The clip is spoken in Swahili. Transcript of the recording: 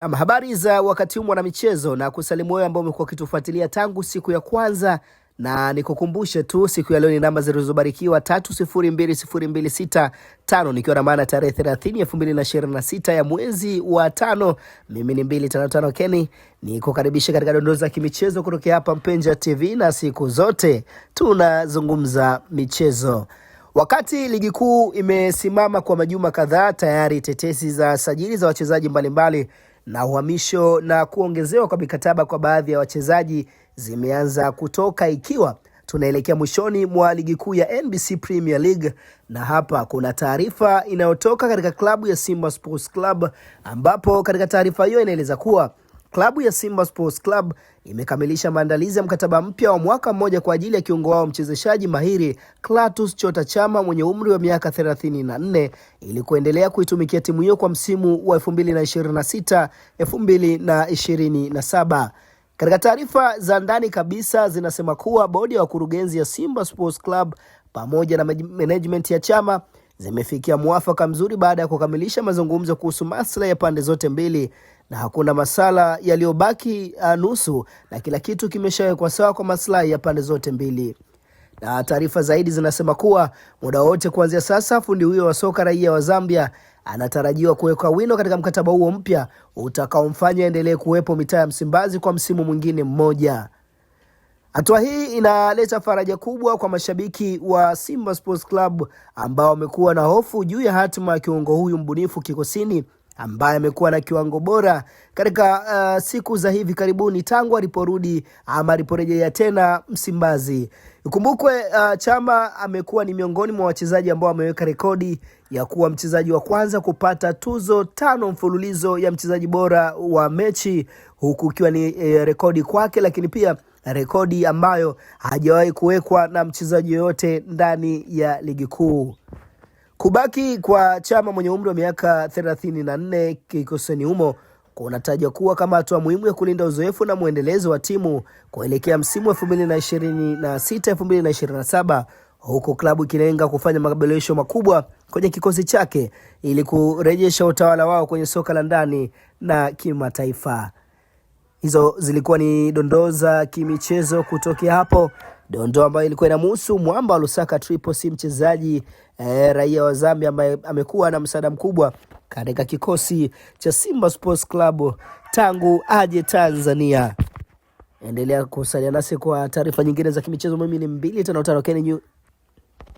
Habari za wakati huu mwana michezo, na kusalimu wewe ambao umekuwa ukitufuatilia tangu siku ya kwanza, na nikukumbushe tu siku ya leo ni namba zilizobarikiwa 302026 nikiwa na maana tarehe 30 2026 ya mwezi wa 5. Mimi ni 255 Kenny, nikukaribisha katika dondoo za kimichezo kutoka hapa Mpenja TV, na siku zote tunazungumza michezo. Wakati ligi kuu imesimama kwa majuma kadhaa, tayari tetesi za sajili za wachezaji mbalimbali na uhamisho na kuongezewa kwa mikataba kwa baadhi ya wachezaji zimeanza kutoka, ikiwa tunaelekea mwishoni mwa ligi kuu ya NBC Premier League. Na hapa kuna taarifa inayotoka katika klabu ya Simba Sports Club, ambapo katika taarifa hiyo inaeleza kuwa klabu ya Simba Sports Club imekamilisha maandalizi ya mkataba mpya wa mwaka mmoja kwa ajili ya kiungo wao mchezeshaji mahiri Clatous Chota Chama mwenye umri wa miaka 34 ili kuendelea kuitumikia timu hiyo kwa msimu wa 2026-2027. Katika taarifa za ndani kabisa zinasema kuwa bodi ya wakurugenzi ya Simba Sports Club pamoja na management ya Chama zimefikia mwafaka mzuri baada ya kukamilisha mazungumzo kuhusu maslahi ya pande zote mbili, na hakuna masala yaliyobaki nusu, na kila kitu kimeshawekwa sawa kwa maslahi ya pande zote mbili. Na taarifa zaidi zinasema kuwa muda wote kuanzia sasa fundi huyo wa soka raia wa Zambia anatarajiwa kuweka wino katika mkataba huo mpya utakaomfanya endelee kuwepo mitaa ya Msimbazi kwa msimu mwingine mmoja. Hatua hii inaleta faraja kubwa kwa mashabiki wa Simba Sports Club ambao wamekuwa na hofu juu ya hatima ya kiungo huyu mbunifu kikosini, ambaye amekuwa na kiwango bora katika siku za hivi karibuni tangu aliporejea tena Msimbazi. Ikumbukwe Chama amekuwa ni miongoni mwa wachezaji ambao wameweka rekodi ya kuwa mchezaji wa kwanza kupata tuzo 5 mfululizo ya mchezaji bora wa mechi, huku ikiwa ni rekodi kwake, lakini pia rekodi ambayo hajawahi kuwekwa na mchezaji yoyote ndani ya ligi kuu. Kubaki kwa Chama mwenye umri wa miaka 34 kikosini humo kunatajwa kuwa kama hatua muhimu ya kulinda uzoefu na muendelezo wa timu kuelekea msimu wa 2026-2027, huku klabu ikilenga kufanya maboresho makubwa kwenye kikosi chake ili kurejesha utawala wao kwenye soka la ndani na kimataifa. Hizo zilikuwa ni dondoo za kimichezo kutokea hapo, dondoo ambayo ilikuwa inamhusu mwamba wa Lusaka Triple C, mchezaji raia wa Zambia ambaye amekuwa na msaada mkubwa katika kikosi cha Simba Sports Club tangu aje Tanzania. Endelea kusalia nasi kwa taarifa nyingine za kimichezo. Mimi ni 255 Kenny.